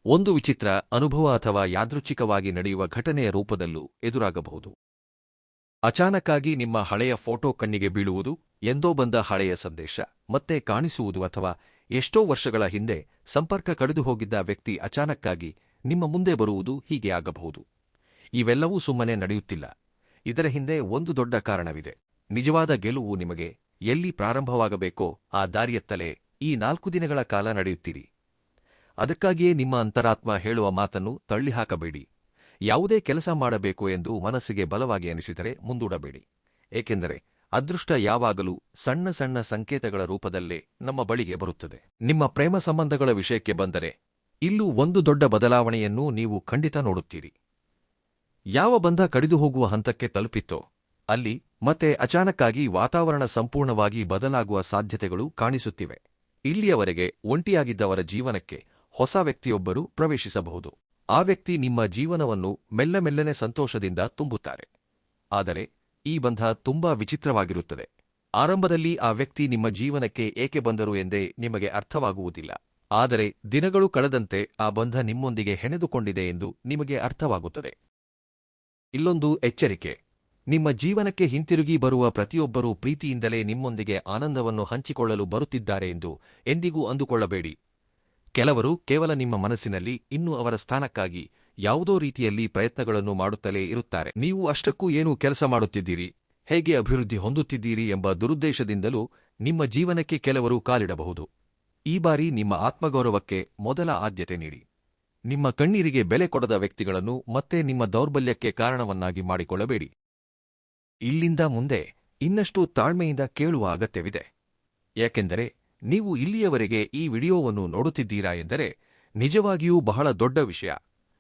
ಒಂದು ವಿಚಿತ್ರ ಅನುಭವ ಅಥವಾ ಯಾದೃಚ್ಛಿಕವಾಗಿ ನಡೆಯುವ ಘಟನೆಯ ರೂಪದಲ್ಲೂ ಎದುರಾಗಬಹುದು. ಅಚಾನಕ್ಕಾಗಿ ನಿಮ್ಮ ಹಳೆಯ ಫೋಟೋ ಕಣ್ಣಿಗೆ ಬೀಳುವುದು, ಎಂದೋ ಬಂದ ಹಳೆಯ ಸಂದೇಶ ಮತ್ತೆ ಕಾಣಿಸುವುದು, ಅಥವಾ ಎಷ್ಟೋ ವರ್ಷಗಳ ಹಿಂದೆ ಸಂಪರ್ಕ ಕಡಿದು ಹೋಗಿದ್ದ ವ್ಯಕ್ತಿ ಅಚಾನಕ್ಕಾಗಿ ನಿಮ್ಮ ಮುಂದೆ ಬರುವುದು, ಹೀಗೆ ಆಗಬಹುದು. ಇವೆಲ್ಲವೂ ಸುಮ್ಮನೆ ನಡೆಯುತ್ತಿಲ್ಲ. ಇದರ ಹಿಂದೆ ಒಂದು ದೊಡ್ಡ ಕಾರಣವಿದೆ. ನಿಜವಾದ ಗೆಲುವು ನಿಮಗೆ ಎಲ್ಲಿ ಪ್ರಾರಂಭವಾಗಬೇಕೋ ಆ ದಾರಿಯತ್ತಲೇ ಈ 4 ದಿನಗಳ ಕಾಲ ನಡೆಯುತ್ತೀರಿ. ಅದಕ್ಕಾಗಿಯೇ ನಿಮ್ಮ ಅಂತರಾತ್ಮ ಹೇಳುವ ಮಾತನ್ನು ತಳ್ಳಿಹಾಕಬೇಡಿ. ಯಾವುದೇ ಕೆಲಸ ಮಾಡಬೇಕು ಎಂದು ಮನಸ್ಸಿಗೆ ಬಲವಾಗಿ ಅನಿಸಿದರೆ ಮುಂದೂಡಬೇಡಿ. ಏಕೆಂದರೆ ಅದೃಷ್ಟ ಯಾವಾಗಲೂ ಸಣ್ಣ ಸಣ್ಣ ಸಂಕೇತಗಳ ರೂಪದಲ್ಲೇ ನಮ್ಮ ಬಳಿಗೆ ಬರುತ್ತದೆ. ನಿಮ್ಮ ಪ್ರೇಮ ಸಂಬಂಧಗಳ ವಿಷಯಕ್ಕೆ ಬಂದರೆ ಇಲ್ಲೂ ಒಂದು ದೊಡ್ಡ ಬದಲಾವಣೆಯನ್ನು ನೀವು ಖಂಡಿತ ನೋಡುತ್ತೀರಿ. ಯಾವ ಬಂಧ ಕಡಿದು ಹೋಗುವ ಹಂತಕ್ಕೆ ತಲುಪಿತ್ತೋ ಅಲ್ಲಿ ಮತ್ತೆ ಅಚಾನಕ್ಕಾಗಿ ವಾತಾವರಣ ಸಂಪೂರ್ಣವಾಗಿ ಬದಲಾಗುವ ಸಾಧ್ಯತೆಗಳು ಕಾಣಿಸುತ್ತಿವೆ. ಇಲ್ಲಿಯವರೆಗೆ ಒಂಟಿಯಾಗಿದ್ದವರ ಜೀವನಕ್ಕೆ ಹೊಸ ವ್ಯಕ್ತಿಯೊಬ್ಬರು ಪ್ರವೇಶಿಸಬಹುದು. ಆ ವ್ಯಕ್ತಿ ನಿಮ್ಮ ಜೀವನವನ್ನು ಮೆಲ್ಲಮೆಲ್ಲನೆ ಸಂತೋಷದಿಂದ ತುಂಬುತ್ತಾರೆ. ಆದರೆ ಈ ಬಂಧ ತುಂಬಾ ವಿಚಿತ್ರವಾಗಿರುತ್ತದೆ. ಆರಂಭದಲ್ಲಿ ಆ ವ್ಯಕ್ತಿ ನಿಮ್ಮ ಜೀವನಕ್ಕೆ ಏಕೆ ಬಂದರು ಎಂದೇ ನಿಮಗೆ ಅರ್ಥವಾಗುವುದಿಲ್ಲ. ಆದರೆ ದಿನಗಳು ಕಳೆದಂತೆ ಆ ಬಂಧ ನಿಮ್ಮೊಂದಿಗೆ ಹೆಣೆದುಕೊಂಡಿದೆ ಎಂದು ನಿಮಗೆ ಅರ್ಥವಾಗುತ್ತದೆ. ಇಲ್ಲೊಂದು ಎಚ್ಚರಿಕೆ: ನಿಮ್ಮ ಜೀವನಕ್ಕೆ ಹಿಂತಿರುಗಿ ಬರುವ ಪ್ರತಿಯೊಬ್ಬರೂ ಪ್ರೀತಿಯಿಂದಲೇ ನಿಮ್ಮೊಂದಿಗೆ ಆನಂದವನ್ನು ಹಂಚಿಕೊಳ್ಳಲು ಬರುತ್ತಿದ್ದಾರೆ ಎಂದು ಎಂದಿಗೂ ಅಂದುಕೊಳ್ಳಬೇಡಿ. ಕೆಲವರು ಕೇವಲ ನಿಮ್ಮ ಮನಸ್ಸಿನಲ್ಲಿ ಇನ್ನೂ ಅವರ ಸ್ಥಾನಕ್ಕಾಗಿ ಯಾವುದೋ ರೀತಿಯಲ್ಲಿ ಪ್ರಯತ್ನಗಳನ್ನು ಮಾಡುತ್ತಲೇ ಇರುತ್ತಾರೆ. ನೀವು ಅಷ್ಟಕ್ಕೂ ಏನು ಕೆಲಸ ಮಾಡುತ್ತಿದ್ದೀರಿ, ಹೇಗೆ ಅಭಿವೃದ್ಧಿ ಹೊಂದುತ್ತಿದ್ದೀರಿ ಎಂಬ ದುರುದ್ದೇಶದಿಂದಲೂ ನಿಮ್ಮ ಜೀವನಕ್ಕೆ ಕೆಲವರು ಕಾಲಿಡಬಹುದು. ಈ ಬಾರಿ ನಿಮ್ಮ ಆತ್ಮಗೌರವಕ್ಕೆ ಮೊದಲ ಆದ್ಯತೆ ನೀಡಿ. ನಿಮ್ಮ ಕಣ್ಣೀರಿಗೆ ಬೆಲೆ ಕೊಡದ ವ್ಯಕ್ತಿಗಳನ್ನು ಮತ್ತೆ ನಿಮ್ಮ ದೌರ್ಬಲ್ಯಕ್ಕೆ ಕಾರಣವನ್ನಾಗಿ ಮಾಡಿಕೊಳ್ಳಬೇಡಿ. ಇಲ್ಲಿಂದ ಮುಂದೆ ಇನ್ನಷ್ಟು ತಾಳ್ಮೆಯಿಂದ ಕೇಳುವ ಅಗತ್ಯವಿದೆ. ಯಾಕೆಂದರೆ ನೀವು ಇಲ್ಲಿಯವರೆಗೆ ಈ ವಿಡಿಯೋವನ್ನು ನೋಡುತ್ತಿದ್ದೀರಾ ಎಂದರೆ ನಿಜವಾಗಿಯೂ ಬಹಳ ದೊಡ್ಡ ವಿಷಯ.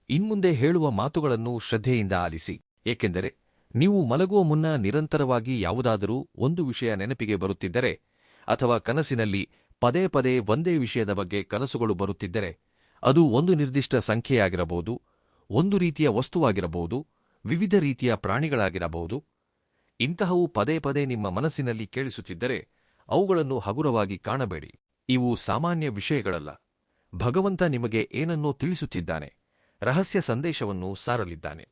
ಇನ್ಮುಂದೆ ಹೇಳುವ ಮಾತುಗಳನ್ನು ಶ್ರದ್ಧೆಯಿಂದ ಆಲಿಸಿ. ಏಕೆಂದರೆ ನೀವು ಮಲಗುವ ಮುನ್ನ ನಿರಂತರವಾಗಿ ಯಾವುದಾದರೂ ಒಂದು ವಿಷಯ ನೆನಪಿಗೆ ಬರುತ್ತಿದ್ದರೆ, ಅಥವಾ ಕನಸಿನಲ್ಲಿ ಪದೇ ಪದೇ ಒಂದೇ ವಿಷಯದ ಬಗ್ಗೆ ಕನಸುಗಳು ಬರುತ್ತಿದ್ದರೆ, ಅದು ಒಂದು ನಿರ್ದಿಷ್ಟ ಸಂಖ್ಯೆಯಾಗಿರಬಹುದು, ಒಂದು ರೀತಿಯ ವಸ್ತುವಾಗಿರಬಹುದು, ವಿವಿಧ ರೀತಿಯ ಪ್ರಾಣಿಗಳಾಗಿರಬಹುದು. ಇಂತಹವು ಪದೇ ಪದೇ ನಿಮ್ಮ ಮನಸ್ಸಿನಲ್ಲಿ ಕೇಳಿಸುತ್ತಿದ್ದರೆ ಅವುಗಳನ್ನು ಹಗುರವಾಗಿ ಕಾಣಬೇಡಿ. ಇವು ಸಾಮಾನ್ಯ ವಿಷಯಗಳಲ್ಲ. ಭಗವಂತ ನಿಮಗೆ ಏನನ್ನೋ ತಿಳಿಸುತ್ತಿದ್ದಾನೆ, ರಹಸ್ಯ ಸಂದೇಶವನ್ನು ಸಾರಲಿದ್ದಾನೆ.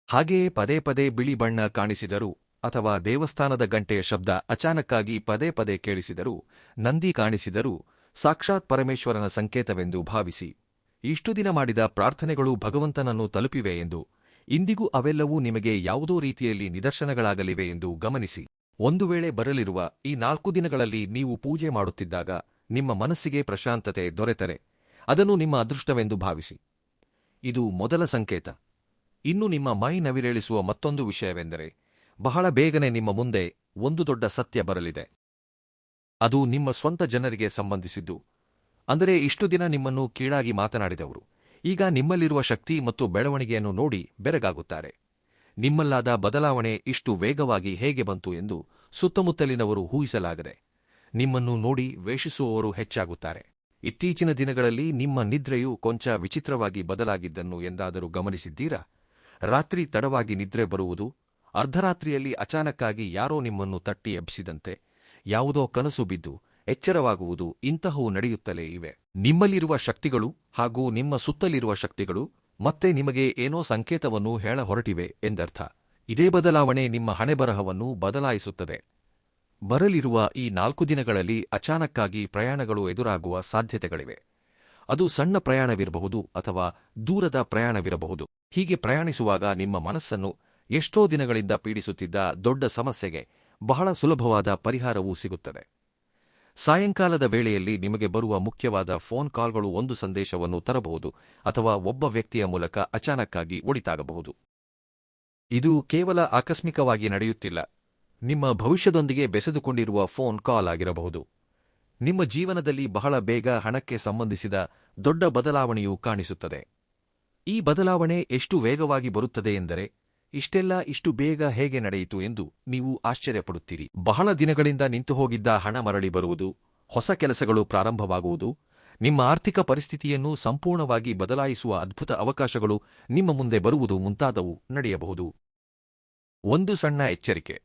ಹಾಗೆಯೇ ಪದೇ ಪದೇ ಬಿಳಿ ಬಣ್ಣ ಕಾಣಿಸಿದರೂ, ಅಥವಾ ದೇವಸ್ಥಾನದ ಗಂಟೆಯ ಶಬ್ದ ಅಚಾನಕ್ಕಾಗಿ ಪದೇ ಪದೇ ಕೇಳಿಸಿದರೂ, ನಂದಿ ಕಾಣಿಸಿದರೂ ಸಾಕ್ಷಾತ್ ಪರಮೇಶ್ವರನ ಸಂಕೇತವೆಂದು ಭಾವಿಸಿ. ಇಷ್ಟು ದಿನ ಮಾಡಿದ ಪ್ರಾರ್ಥನೆಗಳು ಭಗವಂತನನ್ನು ತಲುಪಿವೆ ಎಂದು, ಇಂದಿಗೂ ಅವೆಲ್ಲವೂ ನಿಮಗೆ ಯಾವುದೋ ರೀತಿಯಲ್ಲಿ ನಿದರ್ಶನಗಳಾಗಲಿವೆ ಎಂದು ಗಮನಿಸಿ. ಒಂದು ವೇಳೆ ಬರಲಿರುವ ಈ 4 ದಿನಗಳಲ್ಲಿ ನೀವು ಪೂಜೆ ಮಾಡುತ್ತಿದ್ದಾಗ ನಿಮ್ಮ ಮನಸ್ಸಿಗೆ ಪ್ರಶಾಂತತೆ ದೊರೆತರೆ ಅದನ್ನು ನಿಮ್ಮ ಅದೃಷ್ಟವೆಂದು ಭಾವಿಸಿ. ಇದು ಮೊದಲ ಸಂಕೇತ. ಇನ್ನು ನಿಮ್ಮ ಮೈ ನವಿರೇಳಿಸುವ ಮತ್ತೊಂದು ವಿಷಯವೆಂದರೆ, ಬಹಳ ಬೇಗನೆ ನಿಮ್ಮ ಮುಂದೆ ಒಂದು ದೊಡ್ಡ ಸತ್ಯ ಬರಲಿದೆ. ಅದು ನಿಮ್ಮ ಸ್ವಂತ ಜನರಿಗೆ ಸಂಬಂಧಿಸಿದ್ದು. ಅಂದರೆ ಇಷ್ಟು ದಿನ ನಿಮ್ಮನ್ನು ಕೀಳಾಗಿ ಮಾತನಾಡಿದವರು ಈಗ ನಿಮ್ಮಲ್ಲಿರುವ ಶಕ್ತಿ ಮತ್ತು ಬೆಳವಣಿಗೆಯನ್ನು ನೋಡಿ ಬೆರಗಾಗುತ್ತಾರೆ. ನಿಮ್ಮಲ್ಲಾದ ಬದಲಾವಣೆ ಇಷ್ಟು ವೇಗವಾಗಿ ಹೇಗೆ ಬಂತು ಎಂದು ಸುತ್ತಮುತ್ತಲಿನವರು ಊಹಿಸಲಾಗದೆ ನಿಮ್ಮನ್ನು ನೋಡಿ ವೇಷಿಸುವವರು ಹೆಚ್ಚಾಗುತ್ತಾರೆ. ಇತ್ತೀಚಿನ ದಿನಗಳಲ್ಲಿ ನಿಮ್ಮ ನಿದ್ರೆಯು ಕೊಂಚ ವಿಚಿತ್ರವಾಗಿ ಬದಲಾಗಿದ್ದನ್ನು ಎಂದಾದರೂ ಗಮನಿಸಿದ್ದೀರಾ? ರಾತ್ರಿ ತಡವಾಗಿ ನಿದ್ರೆ ಬರುವುದು, ಅರ್ಧರಾತ್ರಿಯಲ್ಲಿ ಅಚಾನಕ್ಕಾಗಿ ಯಾರೋ ನಿಮ್ಮನ್ನು ತಟ್ಟಿ ಎಬ್ಬಿಸಿದಂತೆ ಯಾವುದೋ ಕನಸು ಬಿದ್ದು ಎಚ್ಚರವಾಗುವುದು, ಇಂತಹವು ನಡೆಯುತ್ತಲೇ ಇವೆ. ನಿಮ್ಮಲ್ಲಿರುವ ಶಕ್ತಿಗಳು ಹಾಗೂ ನಿಮ್ಮ ಸುತ್ತಲಿರುವ ಶಕ್ತಿಗಳು ಮತ್ತೆ ನಿಮಗೆ ಏನೋ ಸಂಕೇತವನ್ನು ಹೇಳ ಹೊರಟಿವೆ ಎಂದರ್ಥ. ಇದೇ ಬದಲಾವಣೆ ನಿಮ್ಮ ಹಣೆಬರಹವನ್ನು ಬದಲಾಯಿಸುತ್ತದೆ. ಬರಲಿರುವ ಈ 4 ದಿನಗಳಲ್ಲಿ ಅಚಾನಕ್ಕಾಗಿ ಪ್ರಯಾಣಗಳು ಎದುರಾಗುವ ಸಾಧ್ಯತೆಗಳಿವೆ. ಅದು ಸಣ್ಣ ಪ್ರಯಾಣವಿರಬಹುದು ಅಥವಾ ದೂರದ ಪ್ರಯಾಣವಿರಬಹುದು. ಹೀಗೆ ಪ್ರಯಾಣಿಸುವಾಗ ನಿಮ್ಮ ಮನಸ್ಸನ್ನು ಎಷ್ಟೋ ದಿನಗಳಿಂದ ಪೀಡಿಸುತ್ತಿದ್ದ ದೊಡ್ಡ ಸಮಸ್ಯೆಗೆ ಬಹಳ ಸುಲಭವಾದ ಪರಿಹಾರವೂ ಸಿಗುತ್ತದೆ. ಸಾಯಂಕಾಲದ ವೇಳೆಯಲ್ಲಿ ನಿಮಗೆ ಬರುವ ಮುಖ್ಯವಾದ ಫೋನ್ ಕಾಲ್ಗಳು ಒಂದು ಸಂದೇಶವನ್ನು ತರಬಹುದು ಅಥವಾ ಒಬ್ಬ ವ್ಯಕ್ತಿಯ ಮೂಲಕ ಅಚಾನಕ್ಕಾಗಿ ಒಳಿತಾಗಬಹುದು. ಇದು ಕೇವಲ ಆಕಸ್ಮಿಕವಾಗಿ ನಡೆಯುತ್ತಿಲ್ಲ. ನಿಮ್ಮ ಭವಿಷ್ಯದೊಂದಿಗೆ ಬೆಸೆದುಕೊಂಡಿರುವ ಫೋನ್ ಕಾಲ್ ಆಗಿರಬಹುದು. ನಿಮ್ಮ ಜೀವನದಲ್ಲಿ ಬಹಳ ಬೇಗ ಹಣಕ್ಕೆ ಸಂಬಂಧಿಸಿದ ದೊಡ್ಡ ಬದಲಾವಣೆಯೂ ಕಾಣಿಸುತ್ತದೆ. ಈ ಬದಲಾವಣೆ ಎಷ್ಟು ವೇಗವಾಗಿ ಬರುತ್ತದೆ ಎಂದರೆ, ಇಷ್ಟು ಬೇಗ ಹೇಗೆ ನಡೆಯಿತು ಎಂದು ನೀವು ಆಶ್ಚರ್ಯಪಡುತ್ತೀರಿ. ಬಹಳ ದಿನಗಳಿಂದ ನಿಂತುಹೋಗಿದ್ದ ಹಣ ಮರಳಿ ಬರುವುದು, ಹೊಸ ಕೆಲಸಗಳು ಪ್ರಾರಂಭವಾಗುವುದು, ನಿಮ್ಮ ಆರ್ಥಿಕ ಪರಿಸ್ಥಿತಿಯನ್ನು ಸಂಪೂರ್ಣವಾಗಿ ಬದಲಾಯಿಸುವ ಅದ್ಭುತ ಅವಕಾಶಗಳು ನಿಮ್ಮ ಮುಂದೆ ಬರುವುದು ಮುಂತಾದವು ನಡೆಯಬಹುದು. ಒಂದು ಸಣ್ಣ ಎಚ್ಚರಿಕೆ: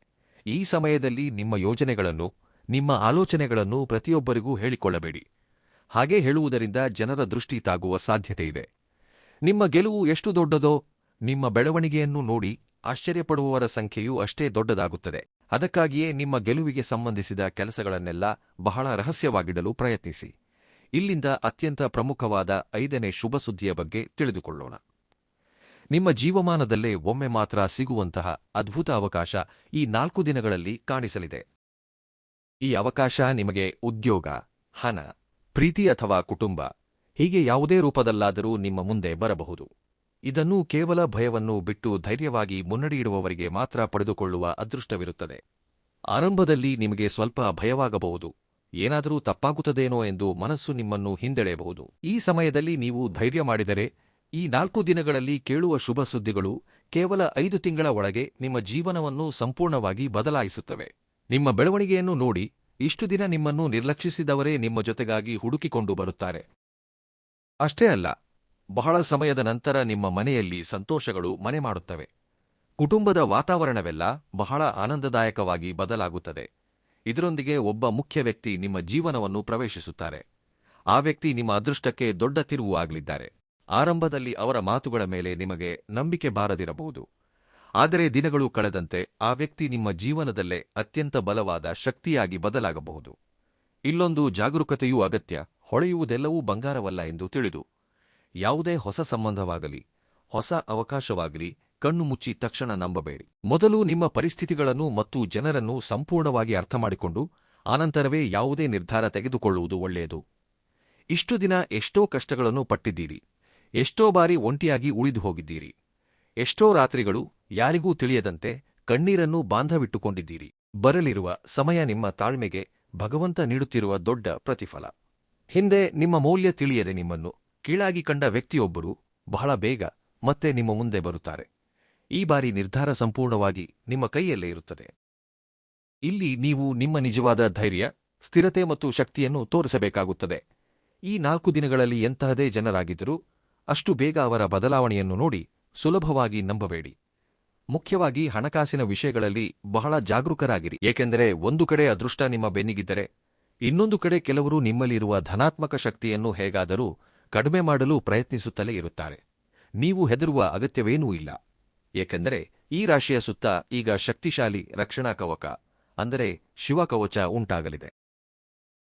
ಈ ಸಮಯದಲ್ಲಿ ನಿಮ್ಮ ಯೋಜನೆಗಳನ್ನು, ನಿಮ್ಮ ಆಲೋಚನೆಗಳನ್ನು ಪ್ರತಿಯೊಬ್ಬರಿಗೂ ಹೇಳಿಕೊಳ್ಳಬೇಡಿ. ಹಾಗೆ ಹೇಳುವುದರಿಂದ ಜನರ ದೃಷ್ಟಿ ತಾಗುವ ಸಾಧ್ಯತೆಯಿದೆ. ನಿಮ್ಮ ಗೆಲುವು ಎಷ್ಟು ದೊಡ್ಡದೋ, ನಿಮ್ಮ ಬೆಳವಣಿಗೆಯನ್ನು ನೋಡಿ ಆಶ್ಚರ್ಯಪಡುವವರ ಸಂಖ್ಯೆಯೂ ಅಷ್ಟೇ ದೊಡ್ಡದಾಗುತ್ತದೆ. ಅದಕ್ಕಾಗಿಯೇ ನಿಮ್ಮ ಗೆಲುವಿಗೆ ಸಂಬಂಧಿಸಿದ ಕೆಲಸಗಳನ್ನೆಲ್ಲ ಬಹಳ ರಹಸ್ಯವಾಗಿಡಲು ಪ್ರಯತ್ನಿಸಿ. ಇಲ್ಲಿಂದ ಅತ್ಯಂತ ಪ್ರಮುಖವಾದ 5ನೇ ಶುಭ ಸುದ್ದಿಯ ಬಗ್ಗೆ ತಿಳಿದುಕೊಳ್ಳೋಣ. ನಿಮ್ಮ ಜೀವಮಾನದಲ್ಲೇ ಒಮ್ಮೆ ಮಾತ್ರ ಸಿಗುವಂತಹ ಅದ್ಭುತ ಅವಕಾಶ ಈ 4 ದಿನಗಳಲ್ಲಿ ಕಾಣಿಸಲಿದೆ. ಈ ಅವಕಾಶ ನಿಮಗೆ ಉದ್ಯೋಗ, ಹಣ, ಪ್ರೀತಿ ಅಥವಾ ಕುಟುಂಬ, ಹೀಗೆ ಯಾವುದೇ ರೂಪದಲ್ಲಾದರೂ ನಿಮ್ಮ ಮುಂದೆ ಬರಬಹುದು. ಇದನ್ನು ಕೇವಲ ಭಯವನ್ನು ಬಿಟ್ಟು ಧೈರ್ಯವಾಗಿ ಮುನ್ನಡೆಯಿಡುವವರಿಗೆ ಮಾತ್ರ ಪಡೆದುಕೊಳ್ಳುವ ಅದೃಷ್ಟವಿರುತ್ತದೆ. ಆರಂಭದಲ್ಲಿ ನಿಮಗೆ ಸ್ವಲ್ಪ ಭಯವಾಗಬಹುದು, ಏನಾದರೂ ತಪ್ಪಾಗುತ್ತದೇನೋ ಎಂದು ಮನಸ್ಸು ನಿಮ್ಮನ್ನು ಹಿಂದೆಳೆಯಬಹುದು. ಈ ಸಮಯದಲ್ಲಿ ನೀವು ಧೈರ್ಯ ಮಾಡಿದರೆ ಈ 4 ದಿನಗಳಲ್ಲಿ ಕೇಳುವ ಶುಭ ಸುದ್ದಿಗಳು ಕೇವಲ 5 ತಿಂಗಳ ಒಳಗೆ ನಿಮ್ಮ ಜೀವನವನ್ನು ಸಂಪೂರ್ಣವಾಗಿ ಬದಲಾಯಿಸುತ್ತವೆ. ನಿಮ್ಮ ಬೆಳವಣಿಗೆಯನ್ನು ನೋಡಿ, ಇಷ್ಟು ದಿನ ನಿಮ್ಮನ್ನು ನಿರ್ಲಕ್ಷಿಸಿದವರೇ ನಿಮ್ಮ ಜೊತೆಗಾಗಿ ಹುಡುಕಿಕೊಂಡು ಬರುತ್ತಾರೆ. ಅಷ್ಟೇ ಅಲ್ಲ, ಬಹಳ ಸಮಯದ ನಂತರ ನಿಮ್ಮ ಮನೆಯಲ್ಲಿ ಸಂತೋಷಗಳು ಮನೆ ಮಾಡುತ್ತವೆ. ಕುಟುಂಬದ ವಾತಾವರಣವೆಲ್ಲ ಬಹಳ ಆನಂದದಾಯಕವಾಗಿ ಬದಲಾಗುತ್ತದೆ. ಇದರೊಂದಿಗೆ ಒಬ್ಬ ಮುಖ್ಯ ವ್ಯಕ್ತಿ ನಿಮ್ಮ ಜೀವನವನ್ನು ಪ್ರವೇಶಿಸುತ್ತಾರೆ. ಆ ವ್ಯಕ್ತಿ ನಿಮ್ಮ ಅದೃಷ್ಟಕ್ಕೆ ದೊಡ್ಡ ತಿರುವು ಆಗಲಿದ್ದಾರೆ. ಆರಂಭದಲ್ಲಿ ಅವರ ಮಾತುಗಳ ಮೇಲೆ ನಿಮಗೆ ನಂಬಿಕೆ ಬಾರದಿರಬಹುದು, ಆದರೆ ದಿನಗಳು ಕಳೆದಂತೆ ಆ ವ್ಯಕ್ತಿ ನಿಮ್ಮ ಜೀವನದಲ್ಲೇ ಅತ್ಯಂತ ಬಲವಾದ ಶಕ್ತಿಯಾಗಿ ಬದಲಾಗಬಹುದು. ಇಲ್ಲೊಂದು ಜಾಗರೂಕತೆಯೂ ಅಗತ್ಯ. ಹೊಳೆಯುವುದೆಲ್ಲವೂ ಬಂಗಾರವಲ್ಲ ಎಂದು ತಿಳಿದು, ಯಾವುದೇ ಹೊಸ ಸಂಬಂಧವಾಗಲಿ, ಹೊಸ ಅವಕಾಶವಾಗಲಿ ಕಣ್ಣು ಮುಚ್ಚಿ ತಕ್ಷಣ ನಂಬಬೇಡಿ. ಮೊದಲು ನಿಮ್ಮ ಪರಿಸ್ಥಿತಿಗಳನ್ನು ಮತ್ತು ಜನರನ್ನು ಸಂಪೂರ್ಣವಾಗಿ ಅರ್ಥಮಾಡಿಕೊಂಡು ಆನಂತರವೇ ಯಾವುದೇ ನಿರ್ಧಾರ ತೆಗೆದುಕೊಳ್ಳುವುದು ಒಳ್ಳೆಯದು. ಇಷ್ಟು ದಿನ ಎಷ್ಟೋ ಕಷ್ಟಗಳನ್ನು ಪಟ್ಟಿದ್ದೀರಿ, ಎಷ್ಟೋ ಬಾರಿ ಒಂಟಿಯಾಗಿ ಉಳಿದು ಹೋಗಿದ್ದೀರಿ, ಎಷ್ಟೋ ರಾತ್ರಿಗಳು ಯಾರಿಗೂ ತಿಳಿಯದಂತೆ ಕಣ್ಣೀರನ್ನು ಬಾಂಧವಿಟ್ಟುಕೊಂಡಿದ್ದೀರಿ. ಬರಲಿರುವ ಸಮಯ ನಿಮ್ಮ ತಾಳ್ಮೆಗೆ ಭಗವಂತ ನೀಡುತ್ತಿರುವ ದೊಡ್ಡ ಪ್ರತಿಫಲ. ಹಿಂದೆ ನಿಮ್ಮ ಮೌಲ್ಯ ತಿಳಿಯದೆ ನಿಮ್ಮನ್ನು ಕೀಳಾಗಿ ಕಂಡ ವ್ಯಕ್ತಿಯೊಬ್ಬರು ಬಹಳ ಬೇಗ ಮತ್ತೆ ನಿಮ್ಮ ಮುಂದೆ ಬರುತ್ತಾರೆ. ಈ ಬಾರಿ ನಿರ್ಧಾರ ಸಂಪೂರ್ಣವಾಗಿ ನಿಮ್ಮ ಕೈಯಲ್ಲೇ ಇರುತ್ತದೆ. ಇಲ್ಲಿ ನೀವು ನಿಮ್ಮ ನಿಜವಾದ ಧೈರ್ಯ, ಸ್ಥಿರತೆ ಮತ್ತು ಶಕ್ತಿಯನ್ನು ತೋರಿಸಬೇಕಾಗುತ್ತದೆ. ಈ 4 ದಿನಗಳಲ್ಲಿ ಎಂತಹದೇ ಜನರಾಗಿದ್ದರೂ ಅಷ್ಟು ಬೇಗ ಅವರ ಬದಲಾವಣೆಯನ್ನು ನೋಡಿ ಸುಲಭವಾಗಿ ನಂಬಬೇಡಿ. ಮುಖ್ಯವಾಗಿ ಹಣಕಾಸಿನ ವಿಷಯಗಳಲ್ಲಿ ಬಹಳ ಜಾಗರೂಕರಾಗಿರಿ. ಏಕೆಂದರೆ ಒಂದು ಕಡೆ ಅದೃಷ್ಟ ನಿಮ್ಮ ಬೆನ್ನಿಗಿದ್ದರೆ, ಇನ್ನೊಂದು ಕಡೆ ಕೆಲವರು ನಿಮ್ಮಲ್ಲಿರುವ ಧನಾತ್ಮಕ ಶಕ್ತಿಯನ್ನು ಹೇಗಾದರೂ ಕಡಿಮೆ ಮಾಡಲು ಪ್ರಯತ್ನಿಸುತ್ತಲೇ ಇರುತ್ತಾರೆ. ನೀವು ಹೆದರುವ ಅಗತ್ಯವೇನೂ ಇಲ್ಲ, ಏಕೆಂದರೆ ಈ ರಾಶಿಯ ಸುತ್ತ ಈಗ ಶಕ್ತಿಶಾಲಿ ರಕ್ಷಣಾ ಕವಚ ಅಂದರೆ ಶಿವಕವಚ ಉಂಟಾಗಲಿದೆ.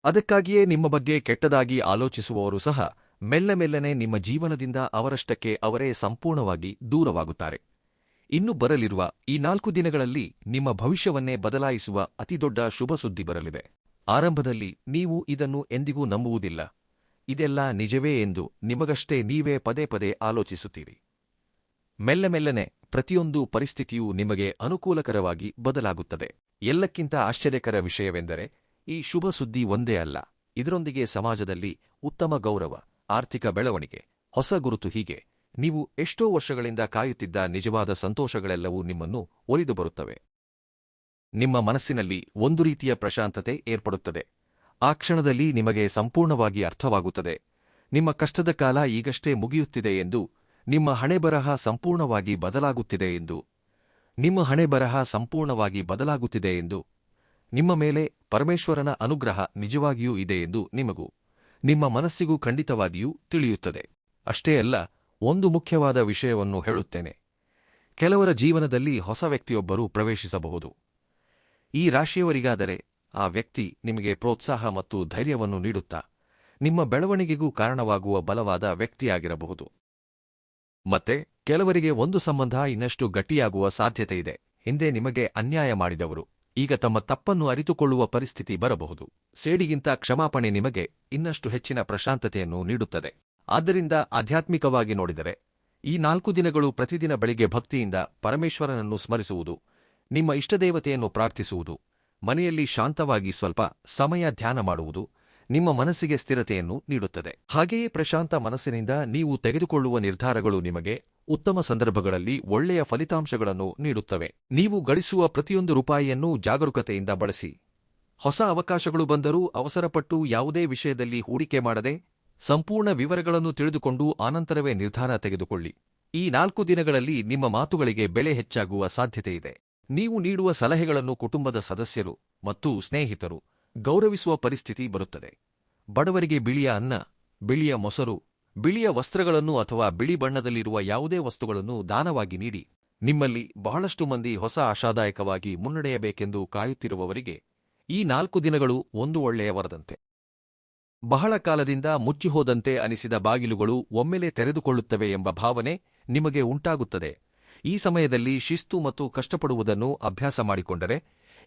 ಅದಕ್ಕಾಗಿಯೇ ನಿಮ್ಮ ಬಗ್ಗೆ ಕೆಟ್ಟದಾಗಿ ಆಲೋಚಿಸುವವರು ಸಹ ಮೆಲ್ಲಮೆಲ್ಲನೆ ನಿಮ್ಮ ಜೀವನದಿಂದ ಅವರಷ್ಟಕ್ಕೆ ಅವರೇ ಸಂಪೂರ್ಣವಾಗಿ ದೂರವಾಗುತ್ತಾರೆ. ಇನ್ನು ಬರಲಿರುವ ಈ 4 ದಿನಗಳಲ್ಲಿ ನಿಮ್ಮ ಭವಿಷ್ಯವನ್ನೇ ಬದಲಾಯಿಸುವ ಅತಿದೊಡ್ಡ ಶುಭ ಸುದ್ದಿ ಬರಲಿದೆ. ಆರಂಭದಲ್ಲಿ ನೀವು ಇದನ್ನು ಎಂದಿಗೂ ನಂಬುವುದಿಲ್ಲ, ಇದೆಲ್ಲ ನಿಜವೇ ಎಂದು ನಿಮಗಷ್ಟೇ ನೀವೇ ಪದೇ ಪದೇ ಆಲೋಚಿಸುತ್ತೀರಿ. ಮೆಲ್ಲಮೆಲ್ಲನೆ ಪ್ರತಿಯೊಂದು ಪರಿಸ್ಥಿತಿಯೂ ನಿಮಗೆ ಅನುಕೂಲಕರವಾಗಿ ಬದಲಾಗುತ್ತದೆ. ಎಲ್ಲಕ್ಕಿಂತ ಆಶ್ಚರ್ಯಕರ ವಿಷಯವೆಂದರೆ ಈ ಶುಭ ಸುದ್ದಿ ಒಂದೇ ಅಲ್ಲ, ಇದರೊಂದಿಗೆ ಸಮಾಜದಲ್ಲಿ ಉತ್ತಮ ಗೌರವ, ಆರ್ಥಿಕ ಬೆಳವಣಿಗೆ, ಹೊಸ ಗುರುತು, ಹೀಗೆ ನೀವು ಎಷ್ಟೋ ವರ್ಷಗಳಿಂದ ಕಾಯುತ್ತಿದ್ದ ನಿಜವಾದ ಸಂತೋಷಗಳೆಲ್ಲವೂ ನಿಮ್ಮನ್ನು ಒಲಿದು ಬರುತ್ತವೆ. ನಿಮ್ಮ ಮನಸ್ಸಿನಲ್ಲಿ ಒಂದು ರೀತಿಯ ಪ್ರಶಾಂತತೆ ಏರ್ಪಡುತ್ತದೆ. ಆ ಕ್ಷಣದಲ್ಲಿ ನಿಮಗೆ ಸಂಪೂರ್ಣವಾಗಿ ಅರ್ಥವಾಗುತ್ತದೆ, ನಿಮ್ಮ ಕಷ್ಟದ ಕಾಲ ಈಗಷ್ಟೇ ಮುಗಿಯುತ್ತಿದೆ ಎಂದು, ನಿಮ್ಮ ಹಣೆಬರಹ ಸಂಪೂರ್ಣವಾಗಿ ಬದಲಾಗುತ್ತಿದೆ ಎಂದು, ನಿಮ್ಮ ಹಣೆಬರಹ ಸಂಪೂರ್ಣವಾಗಿ ಬದಲಾಗುತ್ತಿದೆ ಎಂದು, ನಿಮ್ಮ ಮೇಲೆ ಪರಮೇಶ್ವರನ ಅನುಗ್ರಹ ನಿಜವಾಗಿಯೂ ಇದೆ ಎಂದು ನಿಮಗೂ ನಿಮ್ಮ ಮನಸ್ಸಿಗೂ ಖಂಡಿತವಾಗಿಯೂ ತಿಳಿಯುತ್ತದೆ. ಅಷ್ಟೇ ಅಲ್ಲ, ಒಂದು ಮುಖ್ಯವಾದ ವಿಷಯವನ್ನು ಹೇಳುತ್ತೇನೆ. ಕೆಲವರ ಜೀವನದಲ್ಲಿ ಹೊಸ ವ್ಯಕ್ತಿಯೊಬ್ಬರು ಪ್ರವೇಶಿಸಬಹುದು. ಈ ರಾಶಿಯವರಿಗಾದರೆ ಆ ವ್ಯಕ್ತಿ ನಿಮಗೆ ಪ್ರೋತ್ಸಾಹ ಮತ್ತು ಧೈರ್ಯವನ್ನು ನೀಡುತ್ತಾ ನಿಮ್ಮ ಬೆಳವಣಿಗೆಗೂ ಕಾರಣವಾಗುವ ಬಲವಾದ ವ್ಯಕ್ತಿಯಾಗಿರಬಹುದು. ಮತ್ತೆ ಕೆಲವರಿಗೆ ಒಂದು ಸಂಬಂಧ ಇನ್ನಷ್ಟು ಗಟ್ಟಿಯಾಗುವ ಸಾಧ್ಯತೆಯಿದೆ. ಹಿಂದೆ ನಿಮಗೆ ಅನ್ಯಾಯ ಮಾಡಿದವರು ಈಗ ತಮ್ಮ ತಪ್ಪನ್ನು ಅರಿತುಕೊಳ್ಳುವ ಪರಿಸ್ಥಿತಿ ಬರಬಹುದು. ಸೇಡಿಗಿಂತ ಕ್ಷಮಾಪಣೆ ನಿಮಗೆ ಇನ್ನಷ್ಟು ಹೆಚ್ಚಿನ ಪ್ರಶಾಂತತೆಯನ್ನು ನೀಡುತ್ತದೆ. ಆದ್ದರಿಂದ ಆಧ್ಯಾತ್ಮಿಕವಾಗಿ ನೋಡಿದರೆ ಈ 4 ದಿನಗಳು ಪ್ರತಿದಿನ ಬೆಳಿಗ್ಗೆ ಭಕ್ತಿಯಿಂದ ಪರಮೇಶ್ವರನನ್ನು ಸ್ಮರಿಸುವುದು, ನಿಮ್ಮ ಇಷ್ಟದೇವತೆಯನ್ನು ಪ್ರಾರ್ಥಿಸುವುದು, ಮನೆಯಲ್ಲಿ ಶಾಂತವಾಗಿ ಸ್ವಲ್ಪ ಸಮಯ ಧ್ಯಾನ ಮಾಡುವುದು ನಿಮ್ಮ ಮನಸ್ಸಿಗೆ ಸ್ಥಿರತೆಯನ್ನು ನೀಡುತ್ತದೆ. ಹಾಗೆಯೇ ಪ್ರಶಾಂತ ಮನಸ್ಸಿನಿಂದ ನೀವು ತೆಗೆದುಕೊಳ್ಳುವ ನಿರ್ಧಾರಗಳು ನಿಮಗೆ ಉತ್ತಮ ಸಂದರ್ಭಗಳಲ್ಲಿ ಒಳ್ಳೆಯ ಫಲಿತಾಂಶಗಳನ್ನು ನೀಡುತ್ತವೆ. ನೀವು ಗಳಿಸುವ ಪ್ರತಿಯೊಂದು ರೂಪಾಯಿಯನ್ನೂ ಜಾಗರೂಕತೆಯಿಂದ ಬಳಸಿ. ಹೊಸ ಅವಕಾಶಗಳು ಬಂದರೂ ಅವಸರಪಟ್ಟು ಯಾವುದೇ ವಿಷಯದಲ್ಲಿ ಹೂಡಿಕೆ ಮಾಡದೆ ಸಂಪೂರ್ಣ ವಿವರಗಳನ್ನು ತಿಳಿದುಕೊಂಡು ಆನಂತರವೇ ನಿರ್ಧಾರ ತೆಗೆದುಕೊಳ್ಳಿ. ಈ 4 ದಿನಗಳಲ್ಲಿ ನಿಮ್ಮ ಮಾತುಗಳಿಗೆ ಬೆಲೆ ಹೆಚ್ಚಾಗುವ ಸಾಧ್ಯತೆಯಿದೆ. ನೀವು ನೀಡುವ ಸಲಹೆಗಳನ್ನು ಕುಟುಂಬದ ಸದಸ್ಯರು ಮತ್ತು ಸ್ನೇಹಿತರು ಗೌರವಿಸುವ ಪರಿಸ್ಥಿತಿ ಬರುತ್ತದೆ. ಬಡವರಿಗೆ ಬಿಳಿಯ ಅನ್ನ, ಬಿಳಿಯ ಮೊಸರು, ಬಿಳಿಯ ವಸ್ತ್ರಗಳನ್ನು ಅಥವಾ ಬಿಳಿ ಬಣ್ಣದಲ್ಲಿರುವ ಯಾವುದೇ ವಸ್ತುಗಳನ್ನು ದಾನವಾಗಿ ನೀಡಿ. ನಿಮ್ಮಲ್ಲಿ ಬಹಳಷ್ಟು ಮಂದಿ ಹೊಸ ಆಶಾದಾಯಕವಾಗಿ ಮುನ್ನಡೆಯಬೇಕೆಂದು ಕಾಯುತ್ತಿರುವವರಿಗೆ ಈ 4 ದಿನಗಳು ಒಂದು ಒಳ್ಳೆಯ ವರದಂತೆ. ಬಹಳ ಕಾಲದಿಂದ ಮುಚ್ಚಿಹೋದಂತೆ ಅನಿಸಿದ ಬಾಗಿಲುಗಳು ಒಮ್ಮೆಲೆ ತೆರೆದುಕೊಳ್ಳುತ್ತವೆ ಎಂಬ ಭಾವನೆ ನಿಮಗೆ ಉಂಟಾಗುತ್ತದೆ. ಈ ಸಮಯದಲ್ಲಿ ಶಿಸ್ತು ಮತ್ತು ಕಷ್ಟಪಡುವುದನ್ನು ಅಭ್ಯಾಸ ಮಾಡಿಕೊಂಡರೆ,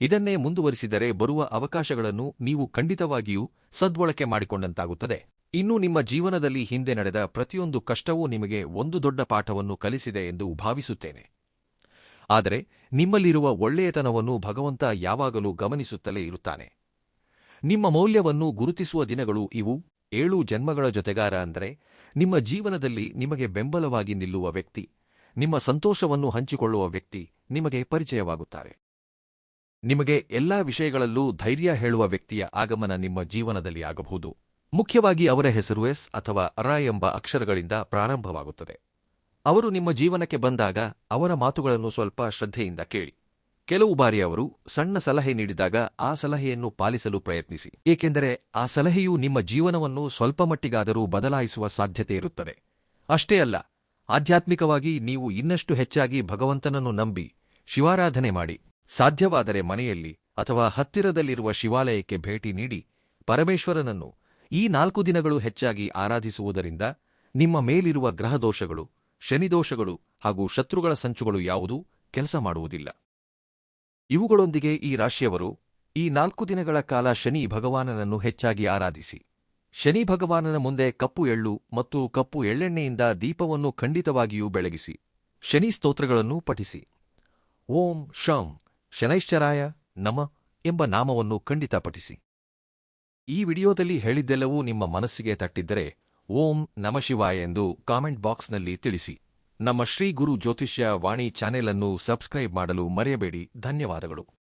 ಇದನ್ನೇ ಮುಂದುವರಿಸಿದರೆ ಬರುವ ಅವಕಾಶಗಳನ್ನು ನೀವು ಖಂಡಿತವಾಗಿಯೂ ಸದ್ಬಳಕೆ ಮಾಡಿಕೊಂಡಂತಾಗುತ್ತದೆ. ಇನ್ನು ನಿಮ್ಮ ಜೀವನದಲ್ಲಿ ಹಿಂದೆ ನಡೆದ ಪ್ರತಿಯೊಂದು ಕಷ್ಟವೂ ನಿಮಗೆ ಒಂದು ದೊಡ್ಡ ಪಾಠವನ್ನು ಕಲಿಸಿದೆ ಎಂದು ಭಾವಿಸುತ್ತೇನೆ. ಆದರೆ ನಿಮ್ಮಲ್ಲಿರುವ ಒಳ್ಳೆಯತನವನ್ನು ಭಗವಂತ ಯಾವಾಗಲೂ ಗಮನಿಸುತ್ತಲೇ ಇರುತ್ತಾನೆ. ನಿಮ್ಮ ಮೌಲ್ಯವನ್ನು ಗುರುತಿಸುವ ದಿನಗಳು ಇವು. 7 ಜನ್ಮಗಳ ಜೊತೆಗಾರ ಅಂದರೆ ನಿಮ್ಮ ಜೀವನದಲ್ಲಿ ನಿಮಗೆ ಬೆಂಬಲವಾಗಿ ನಿಲ್ಲುವ ವ್ಯಕ್ತಿ, ನಿಮ್ಮ ಸಂತೋಷವನ್ನು ಹಂಚಿಕೊಳ್ಳುವ ವ್ಯಕ್ತಿ ನಿಮಗೆ ಪರಿಚಯವಾಗುತ್ತಾರೆ. ನಿಮಗೆ ಎಲ್ಲಾ ವಿಷಯಗಳಲ್ಲೂ ಧೈರ್ಯ ಹೇಳುವ ವ್ಯಕ್ತಿಯ ಆಗಮನ ನಿಮ್ಮ ಜೀವನದಲ್ಲಿ ಆಗಬಹುದು. ಮುಖ್ಯವಾಗಿ ಅವರ ಹೆಸರು ಎಸ್ ಅಥವಾ ರ ಎಂಬ ಅಕ್ಷರಗಳಿಂದ ಪ್ರಾರಂಭವಾಗುತ್ತದೆ. ಅವರು ನಿಮ್ಮ ಜೀವನಕ್ಕೆ ಬಂದಾಗ ಅವರ ಮಾತುಗಳನ್ನು ಸ್ವಲ್ಪ ಶ್ರದ್ಧೆಯಿಂದ ಕೇಳಿ. ಕೆಲವು ಬಾರಿ ಅವರು ಸಣ್ಣ ಸಲಹೆ ನೀಡಿದಾಗ ಆ ಸಲಹೆಯನ್ನು ಪಾಲಿಸಲು ಪ್ರಯತ್ನಿಸಿ, ಏಕೆಂದರೆ ಆ ಸಲಹೆಯು ನಿಮ್ಮ ಜೀವನವನ್ನು ಸ್ವಲ್ಪಮಟ್ಟಿಗಾದರೂ ಬದಲಾಯಿಸುವ ಸಾಧ್ಯತೆ ಇರುತ್ತದೆ. ಅಷ್ಟೇ ಅಲ್ಲ, ಆಧ್ಯಾತ್ಮಿಕವಾಗಿ ನೀವು ಇನ್ನಷ್ಟು ಹೆಚ್ಚಾಗಿ ಭಗವಂತನನ್ನು ನಂಬಿ ಶಿವಾರಾಧನೆ ಮಾಡಿ. ಸಾಧ್ಯವಾದರೆ ಮನೆಯಲ್ಲಿ ಅಥವಾ ಹತ್ತಿರದಲ್ಲಿರುವ ಶಿವಾಲಯಕ್ಕೆ ಭೇಟಿ ನೀಡಿ ಪರಮೇಶ್ವರನನ್ನು ಈ 4 ದಿನಗಳು ಹೆಚ್ಚಾಗಿ ಆರಾಧಿಸುವುದರಿಂದ ನಿಮ್ಮ ಮೇಲಿರುವ ಗ್ರಹದೋಷಗಳು, ಶನಿದೋಷಗಳು ಹಾಗೂ ಶತ್ರುಗಳ ಸಂಚುಗಳು ಯಾವುದೂ ಕೆಲಸ ಮಾಡುವುದಿಲ್ಲ. ಇವುಗಳೊಂದಿಗೆ ಈ ರಾಶಿಯವರು ಈ 4 ದಿನಗಳ ಕಾಲ ಶನಿ ಭಗವಾನನನ್ನು ಹೆಚ್ಚಾಗಿ ಆರಾಧಿಸಿ. ಶನಿ ಭಗವಾನನ ಮುಂದೆ ಕಪ್ಪು ಎಳ್ಳು ಮತ್ತು ಕಪ್ಪು ಎಳ್ಳೆಣ್ಣೆಯಿಂದ ದೀಪವನ್ನು ಖಂಡಿತವಾಗಿಯೂ ಬೆಳಗಿಸಿ. ಶನಿ ಸ್ತೋತ್ರಗಳನ್ನು ಪಠಿಸಿ. ಓಂ ಶಂ ಶನೈಶ್ಚರಾಯ ನಮಃ ಎಂಬ ನಾಮವನ್ನು ಖಂಡಿತ ಪಠಿಸಿ. ಈ ವಿಡಿಯೋದಲ್ಲಿ ಹೇಳಿದ್ದೆಲ್ಲವೂ ನಿಮ್ಮ ಮನಸ್ಸಿಗೆ ತಟ್ಟಿದ್ದರೆ ಓಂ ನಮಃಶಿವಾಯ ಎಂದು ಕಾಮೆಂಟ್ ಬಾಕ್ಸ್ನಲ್ಲಿ ತಿಳಿಸಿ. ನಮ್ಮ ಶ್ರೀ ಗುರು ಜ್ಯೋತಿಷ್ಯ ವಾಣಿ ಚಾನೆಲ್ ಅನ್ನು ಸಬ್ಸ್ಕ್ರೈಬ್ ಮಾಡಲು ಮರೆಯಬೇಡಿ. ಧನ್ಯವಾದಗಳು.